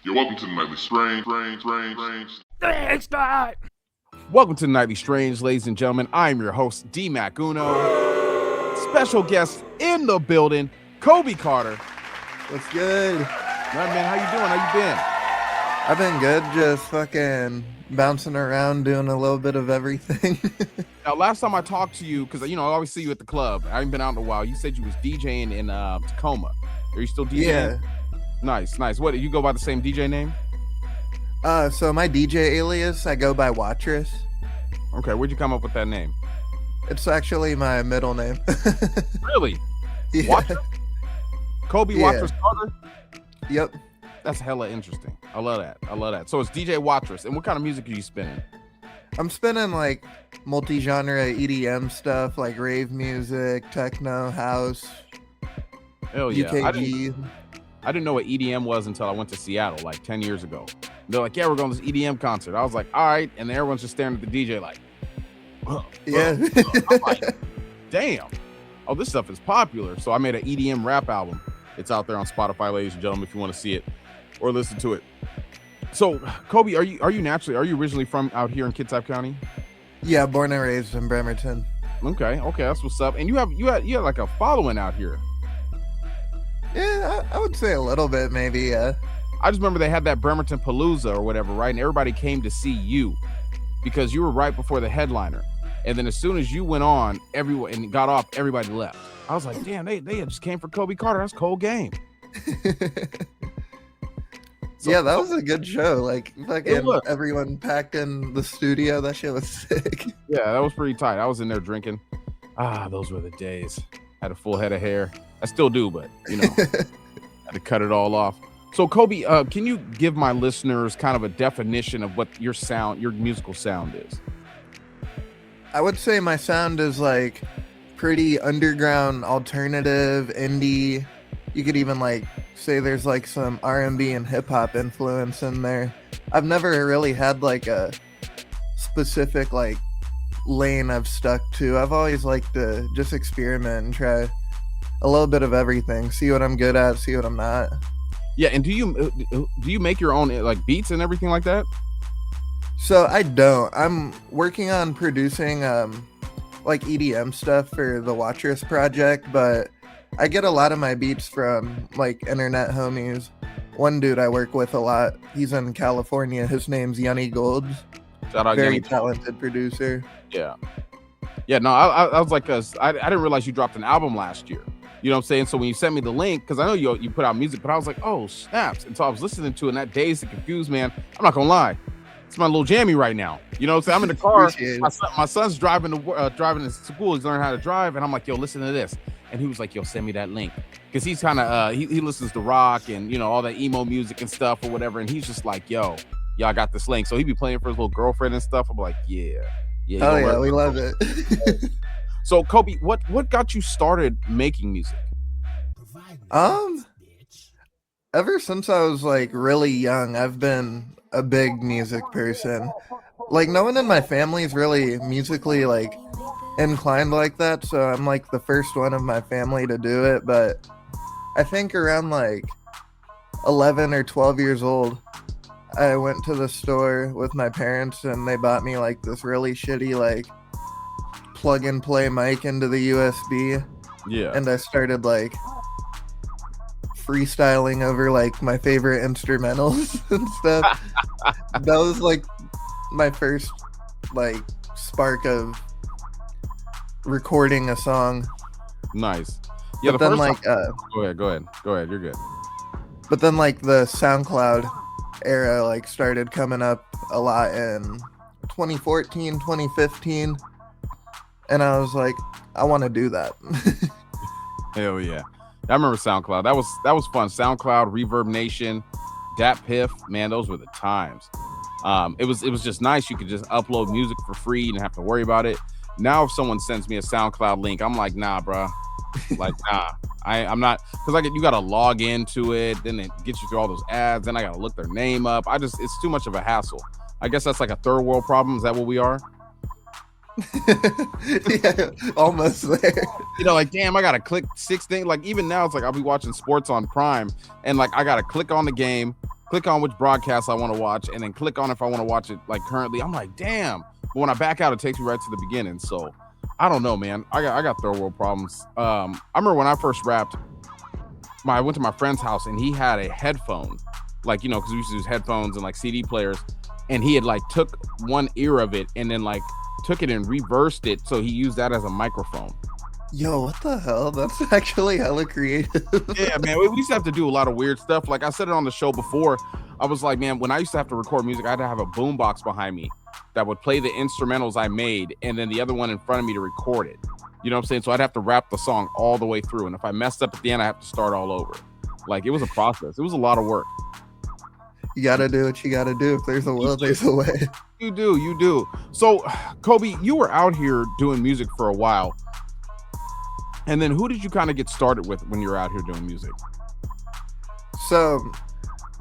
Yo, welcome to the Nightly Strange. Thanks, God. Welcome to the Nightly Strange, ladies and gentlemen. I'm your host, D Mac Uno. Special guest in the building, Kobe Carter. What's good? Right, man, how you doing? How you been? I've been good, just fucking bouncing around, doing a little bit of everything. Now, last time I talked to you, because I always see you at the club. I haven't been out in a while. You said you was DJing in Tacoma. Are you still DJing? Yeah. Nice. What, do you go by the same DJ name? So my DJ alias, I go by Watrous. Okay, where'd you come up with that name? It's actually my middle name. Really? Yeah. Watrous? Kobe Yeah. Watrous Carter? Yep. That's hella interesting. I love that. So it's DJ Watrous. And what kind of music are you spinning? I'm spinning like multi-genre EDM stuff, like rave music, techno, house, Hell yeah. UKG. I didn't know what EDM was until I went to Seattle like 10 years ago. They're like, yeah, we're going to this EDM concert. I was like, all right. And everyone's just staring at the DJ like, Yeah. I'm like, damn. Oh, this stuff is popular. So I made an EDM rap album. It's out there on Spotify, ladies and gentlemen, if you want to see it or listen to it. So, Kobe, are you originally from out here in Kitsap County? Yeah, born and raised in Bremerton. Okay, that's what's up. And you have like a following out here. Yeah, I would say a little bit, maybe, yeah. I just remember they had that Bremerton Palooza or whatever, right? And everybody came to see you because you were right before the headliner. And then as soon as you went on, everyone and got off, everybody left. I was like, damn, they just came for Kobe Carter. That's a cold game. So, yeah, that was a good show. Like, fucking everyone packed in the studio. That shit was sick. Yeah, that was pretty tight. I was in there drinking. Those were the days. Had a full head of hair. I still do, but had to cut it all off. So, Kobe, can you give my listeners kind of a definition of what your musical sound is? I would say my sound is like pretty underground, alternative, indie. You could even like say there's like some R&B and hip hop influence in there. I've never really had like a specific like lane I've stuck to. I've always liked to just experiment and try a little bit of everything, see what I'm good at, see what I'm not. Yeah, and do you make your own like beats and everything like that? So I don't. I'm working on producing like EDM stuff for the Watrous project, but I get a lot of my beats from like internet homies. One dude I work with a lot, he's in California. His name's Yunny Golds. Shout out Very Yunny. talented producer. Yeah. No, I was like, I didn't realize you dropped an album last year. You know what I'm saying? So when you sent me the link, because I know you put out music, but I was like, oh, snaps. And so I was listening to it, and that Dazed and Confused, man, I'm not gonna lie, it's my little jammy right now. You know what I'm saying? I'm in the car. My son's driving to school. He's learning how to drive, and I'm like, yo, listen to this. And he was like, yo, send me that link. Because he's kind of, he listens to rock and, all that emo music and stuff or whatever. And he's just like, yo, I got this link. So he'd be playing for his little girlfriend and stuff. I'm like, yeah. Oh, yeah, we love it. So, Kobe, what got you started making music? Ever since I was like really young, I've been a big music person. Like, no one in my family is really musically like inclined like that, so I'm like the first one of my family to do it. But I think around like 11 or 12 years old, I went to the store with my parents and they bought me like this really shitty like plug and play mic into the USB. Yeah. And I started like freestyling over like my favorite instrumentals and stuff. That was like my first like spark of recording a song. Nice. Yeah, but then like go ahead, you're good. But then like the SoundCloud era like started coming up a lot in 2014, 2015, and I was like, I want to do that. Hell yeah. I remember SoundCloud. That was fun. SoundCloud, Reverb Nation, DatPiff, man, those were the times. It was just nice. You could just upload music for free. You didn't have to worry about it. Now, if someone sends me a SoundCloud link, I'm like, nah, bro. Like, nah. I'm not, because you got to log into it. Then it gets you through all those ads. Then I got to look their name up. It's too much of a hassle. I guess that's like a third world problem. Is that what we are? Yeah, almost there. Like, damn, I gotta click 6 things. Like, even now, it's like I'll be watching sports on Prime, and like I gotta click on the game, click on which broadcast I want to watch, and then click on if I want to watch it like currently. I'm like, damn. But when I back out, it takes me right to the beginning. So I don't know, man. I got third world problems. I remember when I first rapped, I went to my friend's house and he had a headphone, like, you know, because we used to use headphones and like CD players, and he had like took one ear of it and then like took it and reversed it, so he used that as a microphone. Yo, what the hell? That's actually hella creative. Yeah, man, we used to have to do a lot of weird stuff. Like I said it on the show before, I was like, man, when I used to have to record music, I had to have a boombox behind me that would play the instrumentals I made, and then the other one in front of me to record it. You know what I'm saying? So I'd have to rap the song all the way through, and if I messed up at the end, I have to start all over. Like, it was a process. It was a lot of work. You gotta do what you gotta do. If there's a will, there's a way. You do. So, Kobe, you were out here doing music for a while, and then who did you kind of get started with when you were out here doing music? So,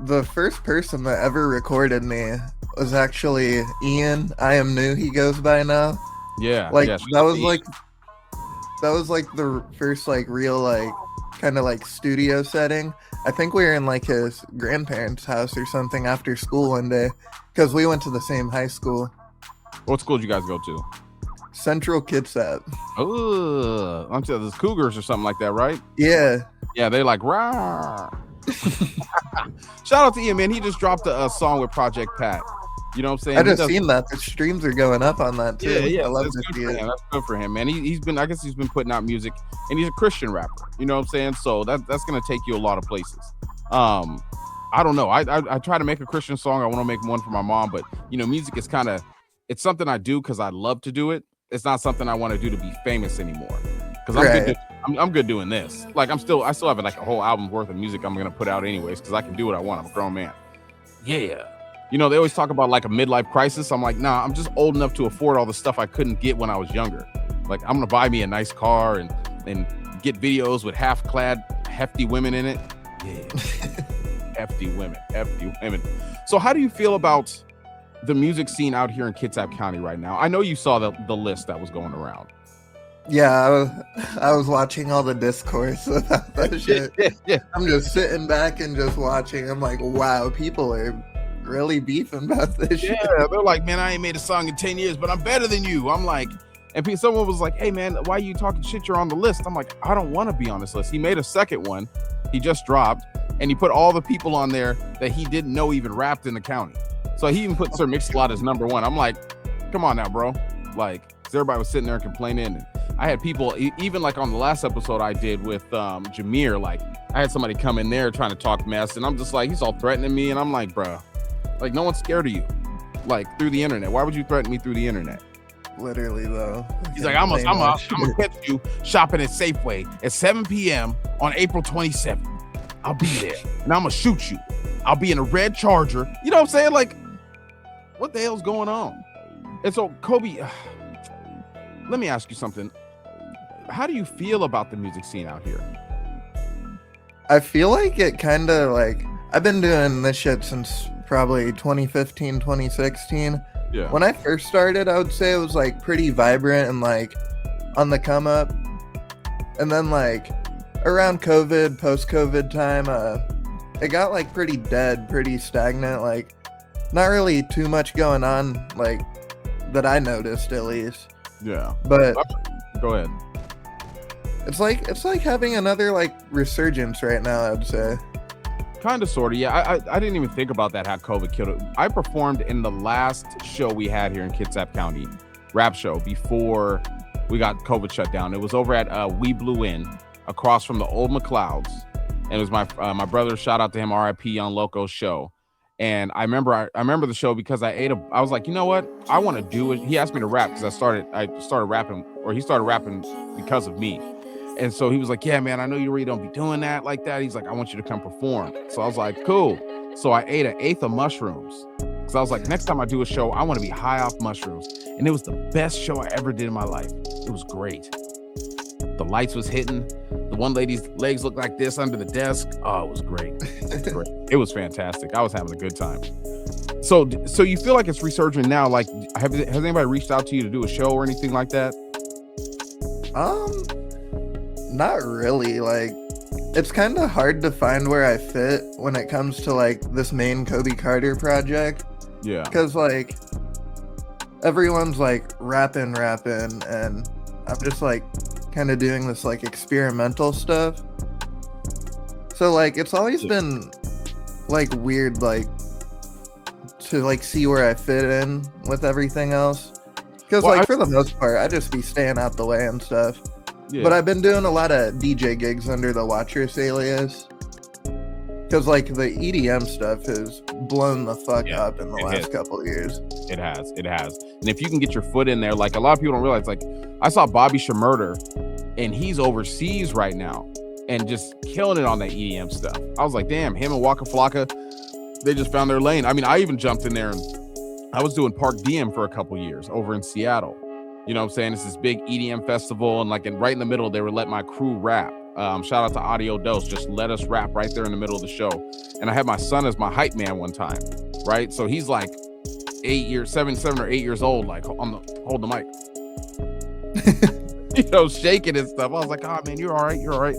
the first person that ever recorded me was actually Ian. I Am New, he goes by now. Yeah, like yeah, that was like the first like real like kind of like studio setting. I think we were in like his grandparents' house or something after school one day, because we went to the same high school. What school did you guys go to? Central Kitsap. Oh, I'm telling you, there's Cougars or something like that, right? Yeah. Yeah, they like rah. Shout out to Ian, man. He just dropped a song with Project Pat. You know what I'm saying? I just seen that. The streams are going up on that too. Yeah. I love That's to good see for it. him. That's good for him, man. He's been, I guess he's been putting out music, and he's a Christian rapper. You know what I'm saying? So that's gonna take you a lot of places. I don't know. I try to make a Christian song. I want to make one for my mom, but you know, music is kind of, it's something I do because I love to do it. It's not something I want to do to be famous anymore. Because I'm good doing this. Like I still have like a whole album worth of music I'm gonna put out anyways, because I can do what I want. I'm a grown man. Yeah. You know, they always talk about like a midlife crisis. I'm like, nah, I'm just old enough to afford all the stuff I couldn't get when I was younger. Like, I'm gonna buy me a nice car and get videos with half-clad hefty women in it. Yeah. hefty women. So how do you feel about the music scene out here in Kitsap County right now? I know you saw the list that was going around. Yeah, I was watching all the discourse about that shit. Yeah. I'm just sitting back and just watching. I'm like, wow, people are really beefing about this shit. Yeah, they're like, man, I ain't made a song in 10 years, but I'm better than you. I'm like, and someone was like, hey, man, why are you talking shit? You're on the list. I'm like, I don't want to be on this list. He made a second one. He just dropped, and he put all the people on there that he didn't know even rapped in the county. So he even put Sir Mix-a-Lot as number one. I'm like, come on now, bro. Like, everybody was sitting there complaining. And I had people, even like on the last episode I did with Jameer, like I had somebody come in there trying to talk mess, and I'm just like, he's all threatening me, and I'm like, bro, like no one's scared of you, like through the internet. Why would you threaten me through the internet? Literally though. He's like, I'm gonna catch you shopping at Safeway at 7 p.m. on April 27th. I'll be there, and I'm gonna shoot you. I'll be in a red Charger. You know what I'm saying? Like, what the hell's going on? And so, Kobe, let me ask you something. How do you feel about the music scene out here? I feel like it kind of like, I've been doing this shit since probably 2015, 2016. Yeah. When I first started, I would say it was like pretty vibrant and like on the come up. And then like around COVID, post-COVID time, it got like pretty dead, pretty stagnant. Like not really too much going on, like that I noticed at least. Yeah. But go ahead. It's like having another like resurgence right now, I'd say. Kind of, sort of, yeah. I didn't even think about that, how COVID killed it. I performed in the last show we had here in Kitsap County, rap show, before we got COVID shut down. It was over at We Blew In, across from the old McLeod's. And it was my brother, shout out to him, RIP, on Loco's show. And I remember the show because I was like, you know what? I want to do it. He asked me to rap because I started rapping, or he started rapping because of me. And so he was like, yeah, man, I know you really don't be doing that like that. He's like, I want you to come perform. So I was like, cool. So I ate an eighth of mushrooms. Because I was like, next time I do a show, I want to be high off mushrooms. And it was the best show I ever did in my life. It was great. The lights was hitting. The one lady's legs looked like this under the desk. Oh, it was great. Great. It was fantastic. I was having a good time. So you feel like it's resurging now? Like, has anybody reached out to you to do a show or anything like that? Not really. Like, it's kind of hard to find where I fit when it comes to like this main Kobe Carter project. Yeah. Because like everyone's like rapping, and I'm just like kind of doing this like experimental stuff. So like it's always been like weird, like to like see where I fit in with everything else. Because for the most part, I just be staying out the way and stuff. Yeah. But I've been doing a lot of DJ gigs under the Watchers alias. Because like the EDM stuff has blown the fuck up in the last couple of years. It has. And if you can get your foot in there, like a lot of people don't realize, like I saw Bobby Shmurda and he's overseas right now and just killing it on that EDM stuff. I was like, damn, him and Waka Flocka, they just found their lane. I mean, I even jumped in there and I was doing Park DM for a couple years over in Seattle. You know what I'm saying? It's this big EDM festival, and like right in the middle, they would let my crew rap. Shout out to Audio Dose, just let us rap right there in the middle of the show. And I had my son as my hype man one time, right? So he's like 7 or 8 years old, like hold the mic. You know, shaking and stuff. I was like, oh man, you're all right.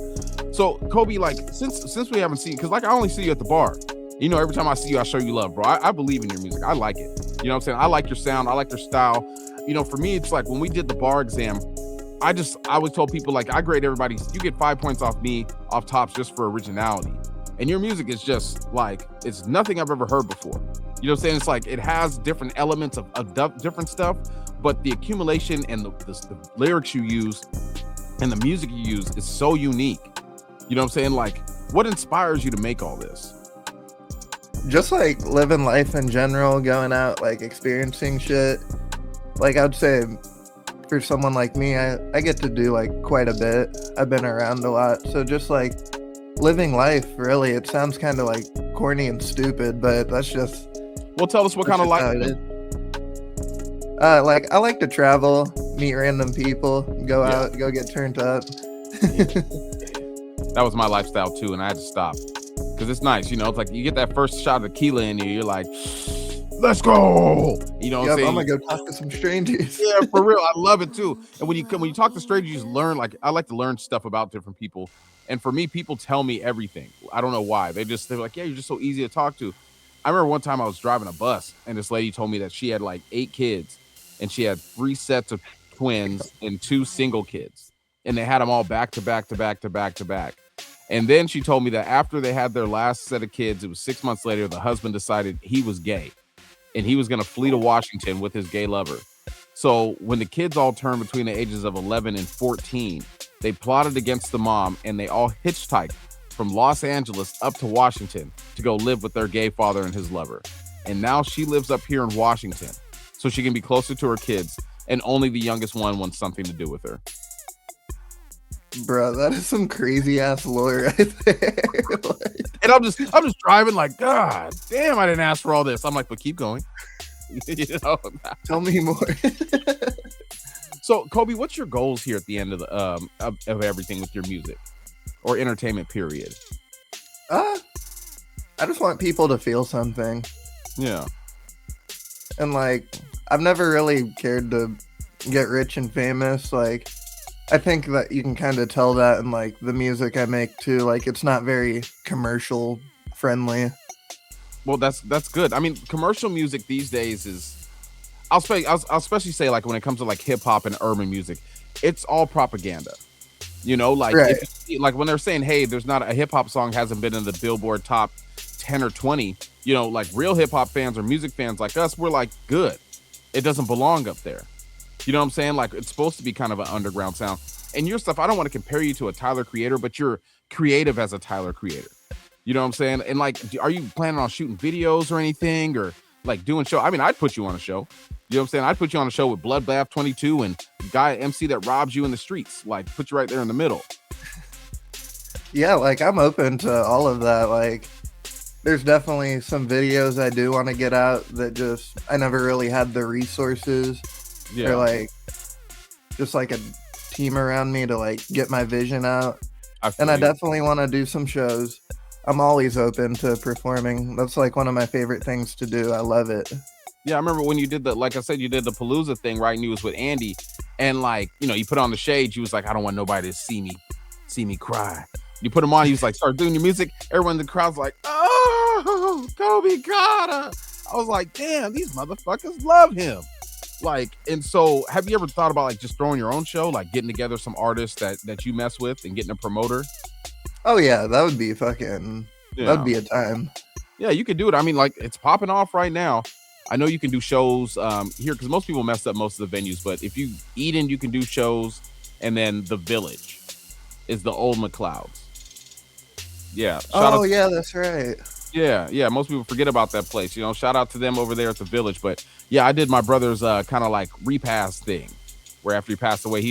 So Kobe, like since we haven't seen, because like I only see you at the bar. You know, every time I see you, I show you love, bro. I believe in your music. I like it. You know what I'm saying? I like your sound. I like your style. You know, for me, it's like when we did the bar exam, I always told people, like, I grade everybody. You get 5 points off me, off tops, just for originality. And your music is just like, it's nothing I've ever heard before. You know what I'm saying? It's like, it has different elements of different stuff, but the accumulation and the lyrics you use and the music you use is so unique. You know what I'm saying? Like, what inspires you to make all this? Just like living life in general, going out, like experiencing shit. Like I'd say for someone like me, I get to do like quite a bit. I've been around a lot. So just like living life, really. It sounds kind of like corny and stupid, but that's just... Well, tell us what kind of life it is. Like I like to travel, meet random people, go out, go get turned up. That was my lifestyle too, and I had to stop. Because it's nice, you know, it's like you get that first shot of tequila in you, you're like, let's go. You know what I'm saying? I'm gonna go talk to some strangers. Yeah, for real. I love it too. And when you talk to strangers, you just learn. Like, I like to learn stuff about different people. And for me, people tell me everything. I don't know why. They're like, yeah, you're just so easy to talk to. I remember one time I was driving a bus and this lady told me that she had like 8 kids and she had 3 sets of twins and 2 single kids. And they had them all back to back to back to back to back. And then she told me that after they had their last set of kids, it was 6 months later, the husband decided he was gay and he was going to flee to Washington with his gay lover. So when the kids all turned between the ages of 11 and 14, they plotted against the mom and they all hitchhiked from Los Angeles up to Washington to go live with their gay father and his lover. And now she lives up here in Washington so she can be closer to her kids, and only the youngest one wants something to do with her. Bro, that is some crazy ass lore right there. And I'm just driving like, God damn, I didn't ask for all this. I'm like, but keep going. You know? Tell me more. So, Kobe, what's your goals here at the end of the of everything with your music or entertainment period? I just want people to feel something. Yeah. And like, I've never really cared to get rich and famous. Like, I think that you can kind of tell that in like the music I make too. Like, it's not very commercial friendly. Well, that's good. I mean, commercial music these days is, I'll especially say like when it comes to like hip hop and urban music, it's all propaganda. You know, like right. Like when they're saying, hey, there's not a hip hop song hasn't been in the Billboard top 10 or 20. You know, like real hip hop fans or music fans like us, we're like, good. It doesn't belong up there. You know what I'm saying? Like, it's supposed to be kind of an underground sound. And your stuff, I don't want to compare you to a Tyler Creator, but you're creative as a Tyler Creator. You know what I'm saying? And like, are you planning on shooting videos or anything, or like doing show? I mean, I'd put you on a show. You know what I'm saying? I'd put you on a show with Bloodbath 22 and guy MC that robs you in the streets. Like, put you right there in the middle. Yeah, like I'm open to all of that. Like, there's definitely some videos I do want to get out that just I never really had the resources. Yeah. Or like just like a team around me to like get my vision out. I definitely want to do some shows. I'm always open to performing. That's like one of my favorite things to do. I love it. Yeah, I remember when you did like I said, you did the Palooza thing, right? And you was with Andy, and like, you know, you put on the shades. You was like, I don't want nobody to see me cry. You put him on, he was like, start doing your music. Everyone in the crowd's like, oh, Kobe Carter. I was like, damn, these motherfuckers love him. Like, and so have you ever thought about like just throwing your own show, like getting together some artists that you mess with and getting a promoter? Oh yeah, that would be fucking. Yeah. That'd be a time. Yeah, you could do it. I mean, like it's popping off right now. I know you can do shows here because most people mess up most of the venues. But if you Eden, you can do shows, and then the Village is the old McLeod's. Yeah. Yeah, that's right. Yeah. Most people forget about that place. You know, shout out to them over there at the Village. But yeah, I did my brother's kind of like repass thing, where after he passed away,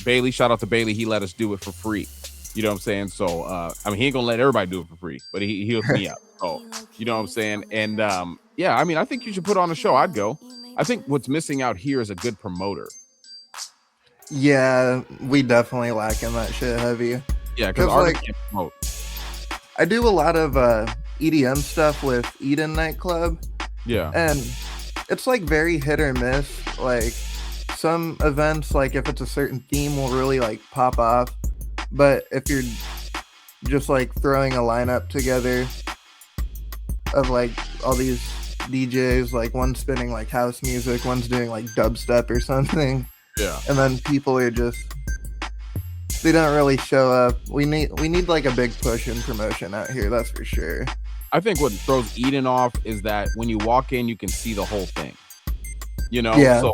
Bailey. Shout out to Bailey. He let us do it for free. You know what I'm saying? So, I mean, he ain't gonna let everybody do it for free, but he hooked me up. So, you know what I'm saying? And yeah, I mean, I think you should put on a show. I'd go. I think what's missing out here is a good promoter. Yeah, we definitely lacking that shit heavy. Yeah, because artists can't promote. I do a lot of EDM stuff with Eden Nightclub. Yeah. And it's like very hit or miss. Like some events, like if it's a certain theme, will really like pop off. But if you're just like throwing a lineup together of like all these DJs, like one's spinning like house music, one's doing like dubstep or something. Yeah. And then people are just, they don't really show up. We need like a big push in promotion out here, that's for sure. I think what throws Eden off is that when you walk in, you can see the whole thing. You know? Yeah. So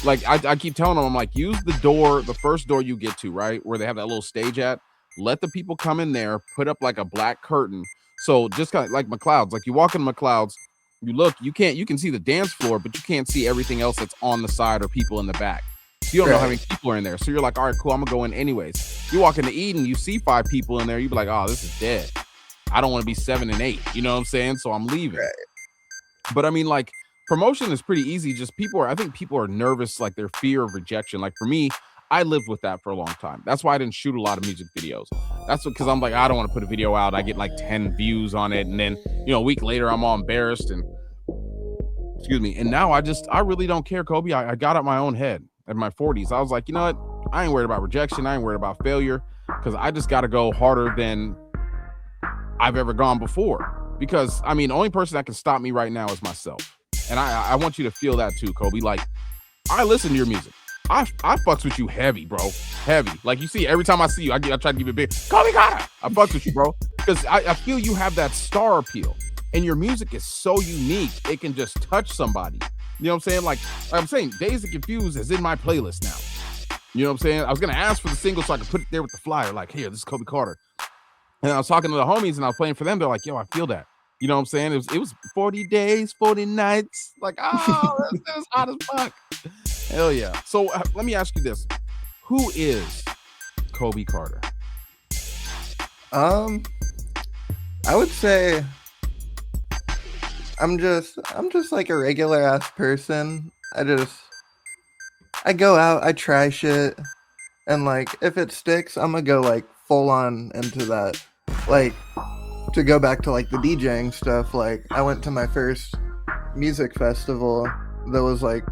like I keep telling them, I'm like, use the first door you get to, right? Where they have that little stage at. Let the people come in there, put up like a black curtain. So just kind of like McLeod's, like you walk in McLeod's, you look, you can see the dance floor, but you can't see everything else that's on the side or people in the back. So you don't know how many people are in there. So you're like, all right, cool, I'm gonna go in anyways. You walk into Eden, you see 5 people in there, you be like, oh, this is dead. I don't want to be 7 and 8. You know what I'm saying? So I'm leaving. Right. But I mean, like, promotion is pretty easy. Just I think people are nervous, like their fear of rejection. Like for me, I lived with that for a long time. That's why I didn't shoot a lot of music videos. That's because I'm like, I don't want to put a video out. I get like 10 views on it. And then, a week later, I'm all embarrassed and excuse me. And now I really don't care, Kobe. I got out my own head in my 40s. I was like, you know what? I ain't worried about rejection. I ain't worried about failure because I just got to go harder than I've ever gone before. Because I mean, the only person that can stop me right now is myself. And I want you to feel that too, Kobe. Like, I listen to your music. I fucks with you heavy, bro. Heavy. Like, you see, every time I see you, I try to give you a big, Kobe Carter. I fucks with you, bro. Because I feel you have that star appeal. And your music is so unique, it can just touch somebody. You know what I'm saying? Like I'm saying, Dazed and Confused is in my playlist now. You know what I'm saying? I was going to ask for the single so I could put it there with the flyer. Like, here, this is Kobe Carter. And I was talking to the homies and I was playing for them. They're like, yo, I feel that. You know what I'm saying? It was 40 days, 40 nights. Like, oh, that was hot as fuck. Hell yeah. So let me ask you this. Who is Kobe Carter? I would say I'm just like a regular ass person. I go out, I try shit, and like if it sticks, I'm gonna go like full on into that. Like, to go back to like the DJing stuff, like I went to my first music festival that was like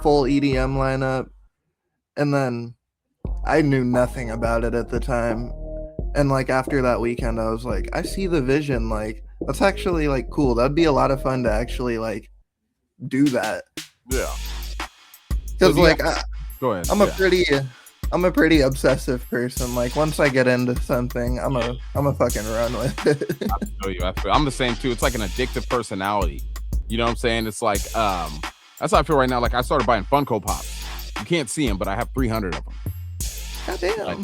full EDM lineup, and then I knew nothing about it at the time, and like after that weekend I was like, I see the vision, like that's actually like cool. That'd be a lot of fun to actually like do that. Yeah. Because like go ahead. I'm a pretty obsessive person. Like once I get into something, I'm a fucking run with it. I feel you. I'm the same too. It's like an addictive personality. You know what I'm saying? It's like that's how I feel right now. Like I started buying Funko Pops. You can't see them, but I have 300 of them. God damn. Like,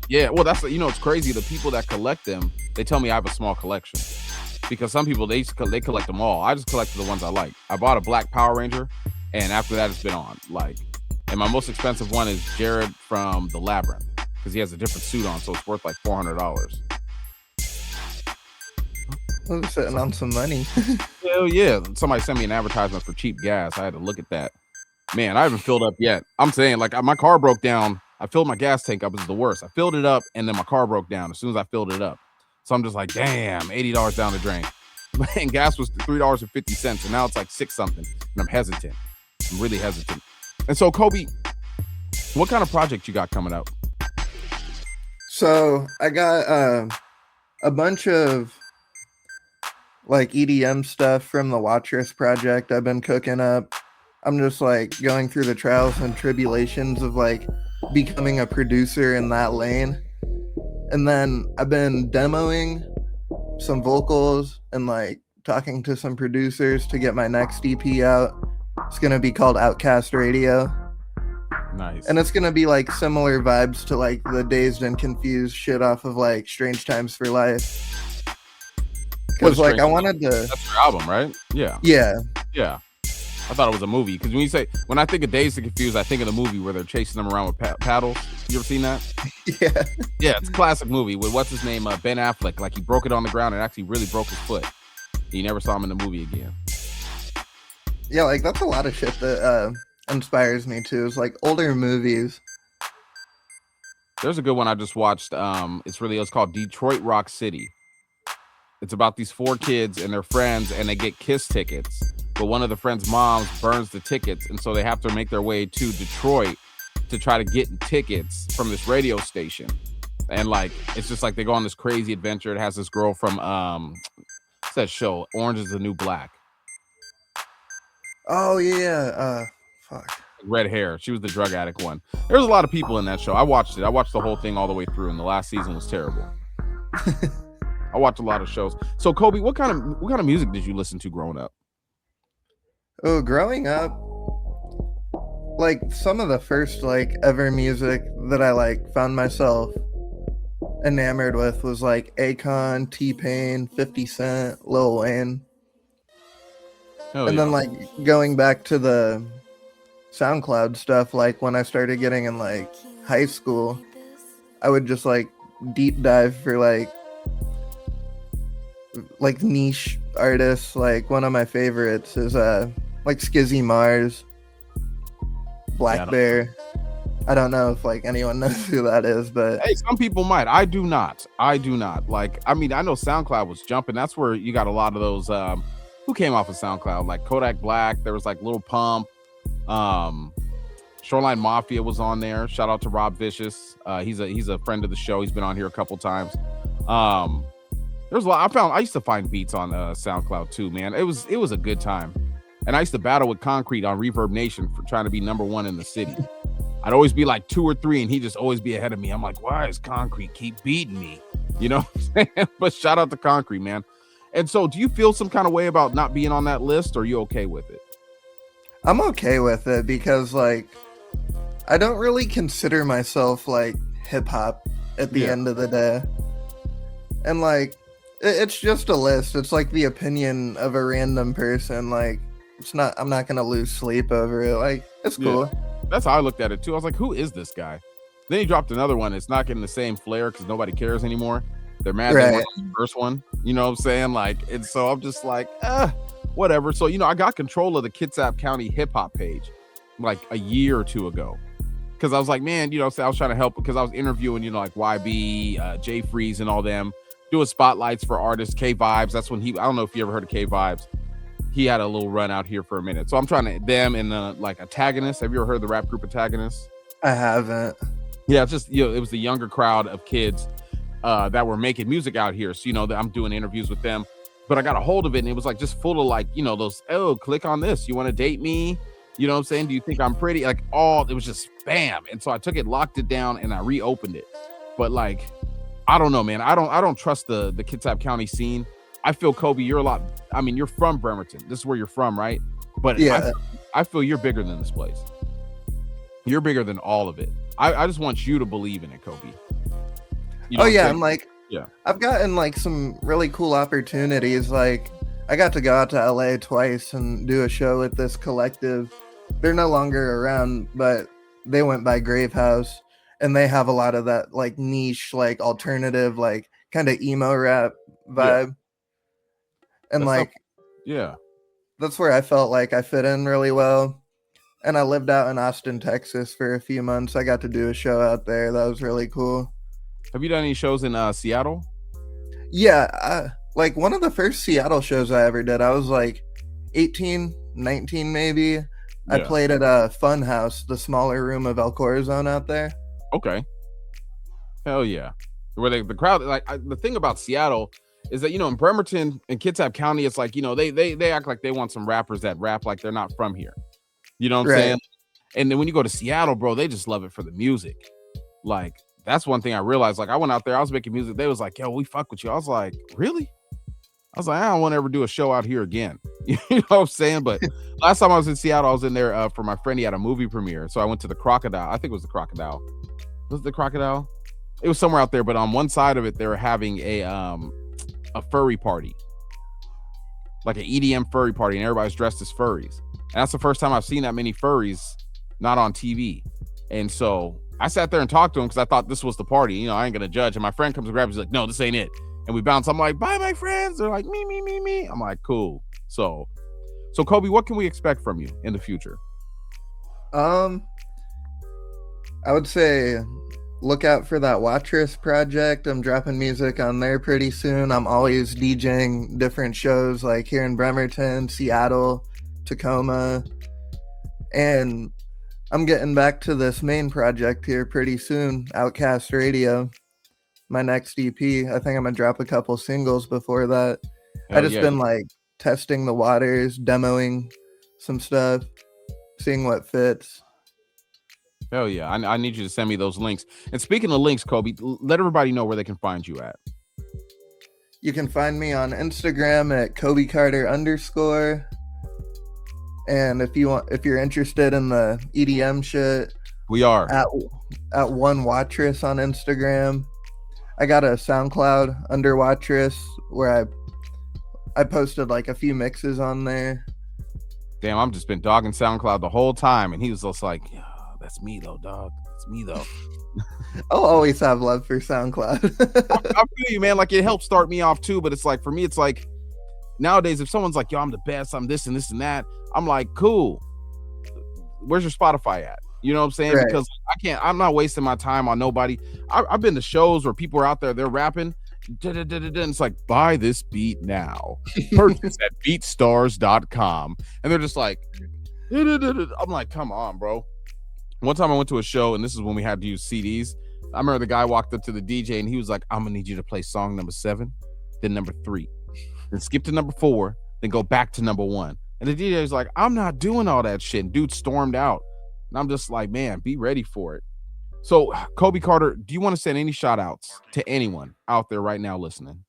yeah. Well, that's it's crazy. The people that collect them, they tell me I have a small collection. Because some people they collect them all. I just collected the ones I like. I bought a black Power Ranger, and after that it's been on. Like, and my most expensive one is Jared from The Labyrinth because he has a different suit on, so it's worth like $400. I'm sitting on some money. Hell yeah! Somebody sent me an advertisement for cheap gas. I had to look at that. Man, I haven't filled up yet. I'm saying, like, my car broke down. I filled my gas tank up. It was the worst. I filled it up, and then my car broke down as soon as I filled it up. So I'm just like, damn, $80 down the drain. And gas was $3.50, and now it's like $6 something. And I'm hesitant. I'm really hesitant. And so, Kobe, what kind of project you got coming out? So I got a bunch of like EDM stuff from the Watchers project I've been cooking up. I'm just like going through the trials and tribulations of like becoming a producer in that lane. And then I've been demoing some vocals and like talking to some producers to get my next EP out. It's going to be called Outcast Radio. Nice. And it's going to be like similar vibes to like the Dazed and Confused shit off of like Strange Times for Life. Because like I wanted to. That's your album, right? Yeah. Yeah. Yeah. I thought it was a movie because when I think of Dazed and Confused, I think of the movie where they're chasing them around with paddles. You ever seen that? Yeah. Yeah, it's a classic movie with what's his name, Ben Affleck. Like he broke it on the ground and actually really broke his foot. You never saw him in the movie again. Yeah, like that's a lot of shit that inspires me too. It's like older movies. There's a good one I just watched. It's called Detroit Rock City. It's about these 4 kids and their friends, and they get KISS tickets. But one of the friends' moms burns the tickets, and so they have to make their way to Detroit to try to get tickets from this radio station. And like it's just like they go on this crazy adventure. It has this girl from what's that show? Orange is the New Black. Oh yeah. Fuck. Red hair. She was the drug addict one. There was a lot of people in that show. I watched it. I watched the whole thing all the way through, and the last season was terrible. I watched a lot of shows. So Kobe, what kind of music did you listen to growing up? Oh, growing up, like some of the first like ever music that I like found myself enamored with was like Akon, T-Pain, 50 Cent, Lil Wayne. Then like going back to the SoundCloud stuff, like when I started getting in like high school, I would just like deep dive for like niche artists. Like one of my favorites is like Skizzy Mars, Black Bear. I don't know if like anyone knows who that is, but hey, some people might. I do not. Like, I mean, I know SoundCloud was jumping. That's where you got a lot of those who came off of SoundCloud, like Kodak Black. There was like Lil Pump, Shoreline Mafia was on there. Shout out to Rob Vicious. He's a friend of the show. He's been on here a couple times. There's a lot. I used to find beats on SoundCloud too, man. It was a good time. And I used to battle with Concrete on Reverb Nation for trying to be number 1 in the city. I'd always be like 2 or 3, and he'd just always be ahead of me. I'm like, why is Concrete keep beating me? You know what I'm saying? But shout out to Concrete, man. And so do you feel some kind of way about not being on that list, or are you okay with it? I'm okay with it because like I don't really consider myself like hip hop at the end of the day. And like it's just a list. It's like the opinion of a random person. Like I'm not gonna lose sleep over it. Like it's cool. Yeah. That's how I looked at it too. I was like, who is this guy? Then he dropped another one. It's not getting the same flair because nobody cares anymore. They're mad they went on the first one. You know what I'm saying? Like, and so I'm just like, whatever. So, you know, I got control of the Kitsap County hip hop page like a year or 2 ago. Cause I was like, man, you know, so I was trying to help because I was interviewing, you know, like YB, Jay Freeze and all them, doing spotlights for artists, K Vibes. That's when I don't know if you ever heard of K Vibes. He had a little run out here for a minute. So I'm trying to them and like Antagonist. Have you ever heard of the rap group Antagonist? I haven't. Yeah, it's just, you know, it was the younger crowd of kids that were making music out here. So, you know, I'm doing interviews with them, but I got a hold of it and it was like just full of like, you know, those, oh, click on this. You want to date me? You know what I'm saying? Do you think I'm pretty? Like it was just spam. And so I took it, locked it down, and I reopened it. But like, I don't know, man. I don't trust the Kitsap County scene. I feel, Kobe, you're from Bremerton. This is where you're from, right? But yeah, I feel you're bigger than this place. You're bigger than all of it. I just want you to believe in it, Kobe. You know I'm like, I've gotten like some really cool opportunities. Like I got to go out to LA twice and do a show with this collective. They're no longer around, but they went by Grave House, and they have a lot of that like niche, like alternative, like kind of emo rap vibe. Yeah. And that's where I felt like I fit in really well. And I lived out in Austin, Texas for a few months. I got to do a show out there. That was really cool. Have you done any shows in Seattle? Yeah. Like one of the first Seattle shows I ever did, I was like 18, 19 maybe. Yeah. I played at a Funhouse, the smaller room of El Corazon out there. Okay. Hell yeah. where the crowd, like the thing about Seattle is that, you know, in Bremerton and Kitsap County, it's like, you know, they act like they want some rappers that rap like they're not from here. You know what I'm Right. saying? And then when you go to Seattle, bro, they just love it for the music. Like, that's one thing I realized. Like, I went out there, I was making music. They was like, yo, we fuck with you. I was like, really? I was like, I don't want to ever do a show out here again. You know what I'm saying? But last time I was in Seattle, I was in there for my friend. He had a movie premiere. So I went to the Crocodile. I think it was the Crocodile. Was it the Crocodile? It was somewhere out there. But on one side of it, they were having a furry party. Like an EDM furry party. And everybody's dressed as furries. And that's the first time I've seen that many furries not on TV. And so I sat there and talked to him because I thought this was the party. You know, I ain't going to judge. And my friend comes and grabs me. He's like, no, this ain't it. And we bounce. I'm like, bye, my friends. They're like, me. I'm like, cool. So Kobe, what can we expect from you in the future? I would say look out for that Wattress project. I'm dropping music on there pretty soon. I'm always DJing different shows like here in Bremerton, Seattle, Tacoma. And I'm getting back to this main project here pretty soon, Outcast Radio. My next EP. I think I'm gonna drop a couple singles before that. I just been like testing the waters, demoing some stuff, seeing what fits. Hell yeah. I need you to send me those links. And speaking of links, Kobe, let everybody know where they can find you at. You can find me on Instagram at Kobe Carter _. And if you're interested in the EDM shit, we are at One Wattress on Instagram. I got a SoundCloud under Wattress where I posted like a few mixes on there. Damn, I've just been dogging SoundCloud the whole time, and he was just like, yeah, that's me though, dog. That's me though. I'll always have love for SoundCloud. I feel you, man. Like, it helped start me off too, but it's like, for me, it's like nowadays, if someone's like, yo, I'm the best, I'm this and this and that, I'm like, cool. Where's your Spotify at? You know what I'm saying? Right. Because I'm not wasting my time on nobody. I've been to shows where people are out there, they're rapping. And it's like, buy this beat now. Purchase at beatstars.com. And they're just like, I'm like, come on, bro. One time I went to a show, and this is when we had to use CDs. I remember the guy walked up to the DJ, and he was like, I'm going to need you to play song number 7, then number 3, then skip to number 4, then go back to number 1. And the DJ was like, I'm not doing all that shit. And dude stormed out. And I'm just like, man, be ready for it. So, Kobe Carter, do you want to send any shout outs to anyone out there right now listening?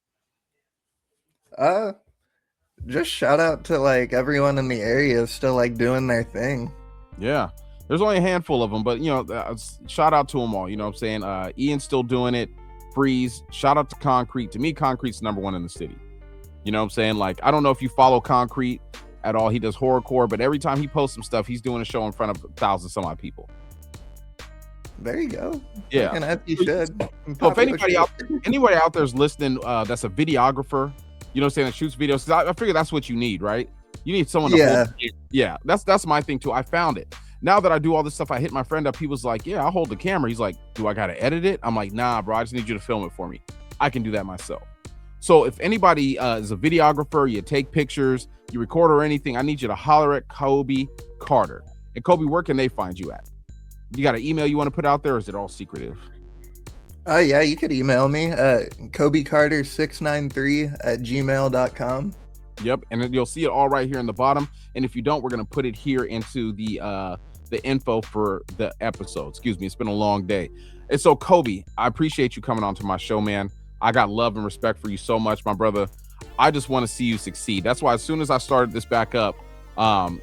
Just shout out to like everyone in the area still like doing their thing. Yeah, there's only a handful of them, but you know, shout out to them all. You know what I'm saying? Ian's still doing it. Freeze. Shout out to Concrete. To me, Concrete's #1 in the city. You know what I'm saying? Like, I don't know if you follow Concrete at all. He does horrorcore, but every time he posts some stuff, he's doing a show in front of 1,000 some odd people. There you go. Yeah. And you should. So if anybody out there's listening, that's a videographer, you know what I'm saying, that shoots videos, I figure that's what you need, right? You need someone to hold the, yeah, that's my thing too. I found it. Now that I do all this stuff, I hit my friend up. He was like, yeah, I'll hold the camera. He's like, do I gotta edit it? I'm like, nah, bro, I just need you to film it for me. I can do that myself. So if anybody is a videographer, you take pictures, you record or anything, I need you to holler at Kobe Carter. And Kobe, where can they find you at? You got an email you want to put out there, or is it all secretive? Yeah, you could email me at kobecarter693@gmail.com. Yep, and you'll see it all right here in the bottom. And if you don't, we're going to put it here into the info for the episode. Excuse me, it's been a long day. And so, Kobe, I appreciate you coming on to my show, man. I got love and respect for you so much, my brother. I just want to see you succeed. That's why as soon as I started this back up,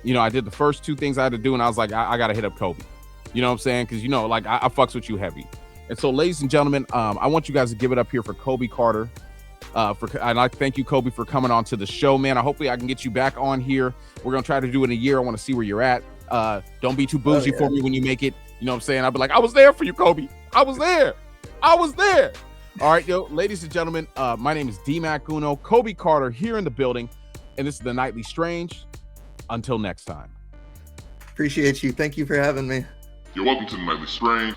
you know, I did the first 2 things I had to do, and I was like, I got to hit up Kobe. You know what I'm saying? Because, you know, like, I fucks with you heavy. And so, ladies and gentlemen, I want you guys to give it up here for Kobe Carter. I'd like to thank you, Kobe, for coming on to the show, man. Hopefully I can get you back on here. We're going to try to do it in a year. I want to see where you're at. Don't be too bougie for me when you make it. You know what I'm saying? I'll be like, I was there for you, Kobe. I was there. All right, yo, ladies and gentlemen, my name is D-Mac Uno, Kobe Carter here in the building. And this is the Nightly Strange. Until next time. Appreciate you. Thank you for having me. You're welcome to the Nightly Strange.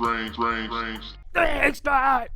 Thanks, God.